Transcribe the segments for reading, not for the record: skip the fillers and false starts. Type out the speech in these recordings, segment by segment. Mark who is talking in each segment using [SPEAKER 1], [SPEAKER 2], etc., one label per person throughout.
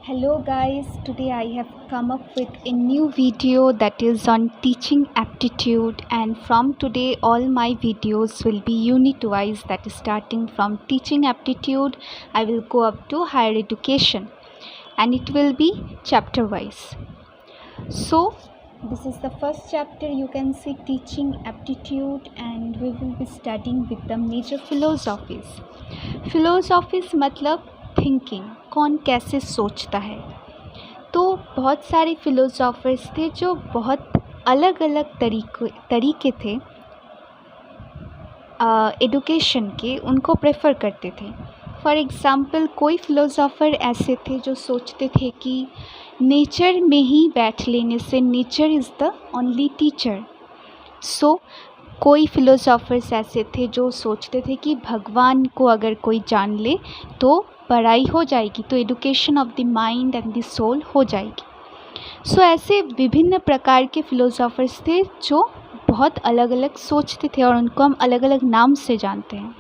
[SPEAKER 1] Hello guys, today I have come up with a new video that is on teaching aptitude, and from today all my videos will be unit wise, that is starting from teaching aptitude I will go up to higher education, and it will be chapter wise. So this is the first chapter, you can see teaching aptitude, and we will be studying with the major philosophies. Philosophies मतलब thinking, कौन कैसे सोचता है। तो बहुत सारे फिलोसॉफर्स थे जो बहुत अलग अलग तरीके थे एडुकेशन के, उनको प्रेफर करते थे। फॉर एग्ज़ाम्पल कोई फ़िलोसॉफ़र ऐसे थे जो सोचते थे कि नेचर में ही बैठ लेने से nature is the only teacher. So कोई फ़िलोसॉफ़र्स ऐसे थे जो सोचते थे कि भगवान को अगर कोई जान ले तो पढ़ाई हो जाएगी, तो education of the mind and the soul हो जाएगी। सो ऐसे विभिन्न प्रकार के फ़िलोसॉफ़र्स थे जो बहुत अलग अलग सोचते थे, और उनको हम अलग अलग नाम से जानते हैं।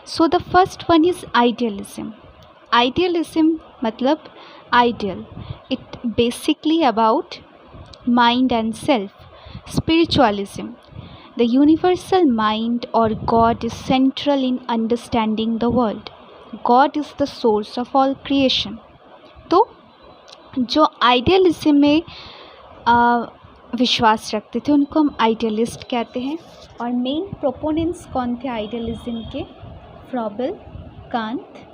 [SPEAKER 1] So the first one is idealism. Idealism मतलब ideal, it basically about mind and self. Spiritualism, the universal mind or God is central in understanding the world. God is the source of all creation. तो जो idealism में विश्वास रखते थे उनको हम idealist कहते हैं। और मेन प्रोपोनेंट्स कौन थे आइडियलिज्म के? फ्रॉबल, कांत,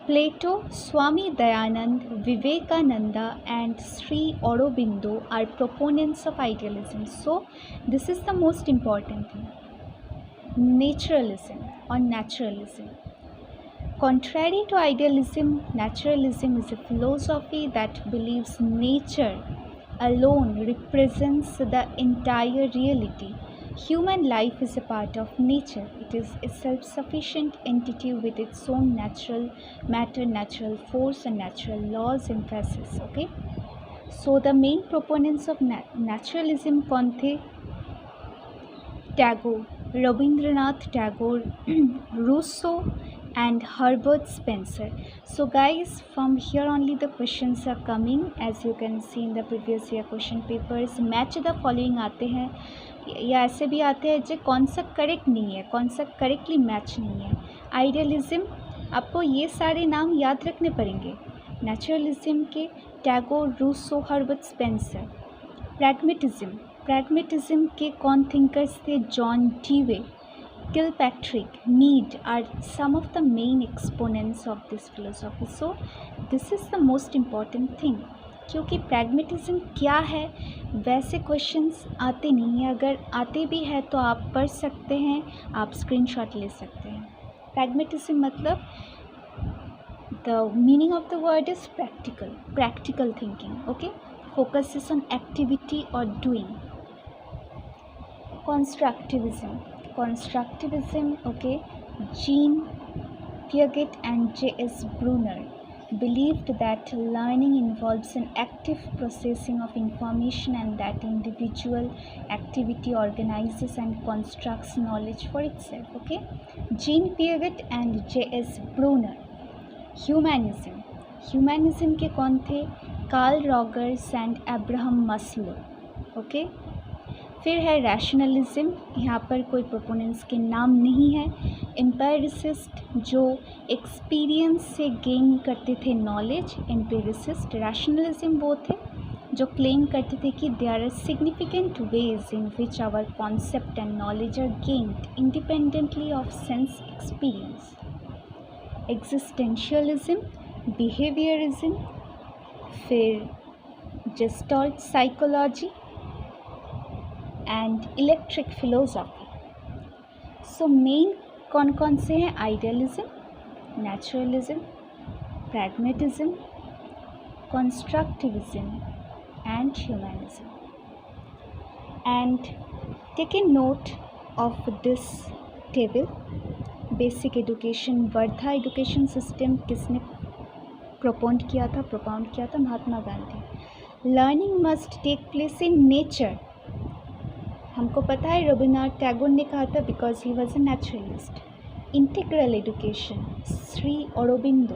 [SPEAKER 1] प्लेटो, Swami Dayanand, Vivekananda and Sri Aurobindo are proponents of idealism. So this is the most important thing. Naturalism or naturalism. Contrary to idealism, naturalism is a philosophy that believes nature alone represents the entire reality. Human life is a part of nature. It is a self-sufficient entity with its own natural matter, natural force and natural laws, emphasis. Okay, so the main proponents of naturalism कौन थे? Tagore, Rabindranath Tagore, Rousseau and Herbert Spencer. So guys, from here only the questions are coming, as you can see in the previous year question papers. Match the following आते हैं, या ऐसे भी आते हैं जो कौन सा करेक्ट नहीं है, कौन सा करेक्टली मैच नहीं है। आइडियलिज्म, आपको ये सारे नाम याद रखने पड़ेंगे, नेचुरलिज्म के Tagore, Rousseau, Herbert Spencer. Pragmatism के कौन थिंकर्स थे? John Dewey, Kilpatrick, Mead are some of the main exponents of this philosophy. So this is the most important thing, क्योंकि pragmatism क्या है वैसे क्वेश्चंस आते नहीं हैं। अगर आते भी हैं तो आप पढ़ सकते हैं, आप स्क्रीनशॉट ले सकते हैं। pragmatism मतलब the meaning of the word is practical thinking. Okay, focuses on activity or doing. Constructivism, okay, Jean Piaget and J.S. Brunner believed that learning involves an active processing of information, and that individual activity organizes and constructs knowledge for itself. Okay, Jean Piaget and J.S. Brunner. Humanism के कौन थे? Carl Rogers and Abraham Maslow. Okay, फिर है rationalism, यहाँ पर कोई proponents के नाम नहीं है। एम्पेरिसिस्ट, जो एक्सपीरियंस से गेन करते थे नॉलेज, एम्पेरिसिस्ट। रैशनलिज्म वो थे जो क्लेम करते थे कि there are significant ways in which our concept and knowledge are gained independently of sense experience. Existentialism, behaviourism, फिर gestalt psychology and electric philosophy. So main कौन कौन से हैं? Idealism, naturalism, pragmatism, constructivism and humanism. And take a note of this table. Basic education, Wardha education system किसने propound किया था? Mahatma Gandhi. Learning must take place in nature, हमको पता है रविन्द्रनाथ टैगोर ने कहा था, because he was a naturalist. Integral education, Shri Aurobindo.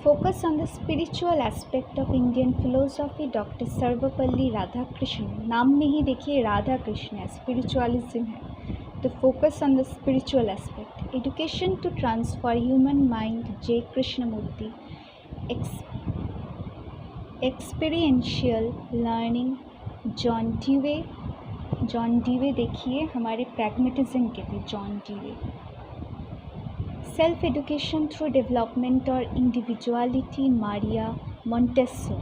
[SPEAKER 1] focus on the spiritual aspect of Indian philosophy, Dr. Sarvapalli Radhakrishnan. नाम में ही देखिए राधा कृष्ण है, स्पिरिचुअलिज्म है, तो focus on the spiritual aspect. Education to transform human mind, J Krishnamurti. Experiential learning, John Dewey. John Dewey देखिए हमारे pragmatism के थे John Dewey. Self education through development और individuality, Maria Montessori.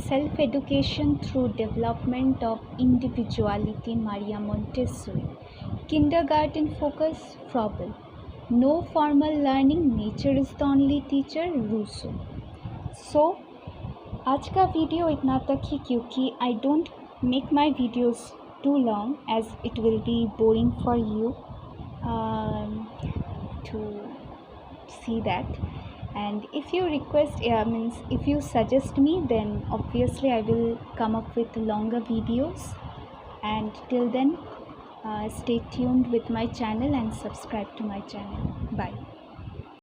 [SPEAKER 1] Self education through development of individuality, Maria Montessori. Kindergarten focus, Froebel. No formal learning, nature is the only teacher, Rousseau. So आज का video इतना तक ही, क्योंकि I don't make my videos too long as it will be boring for you to see that. And if you request, means if you suggest me, then obviously I will come up with longer videos. And till then, stay tuned with my channel and subscribe to my channel. Bye.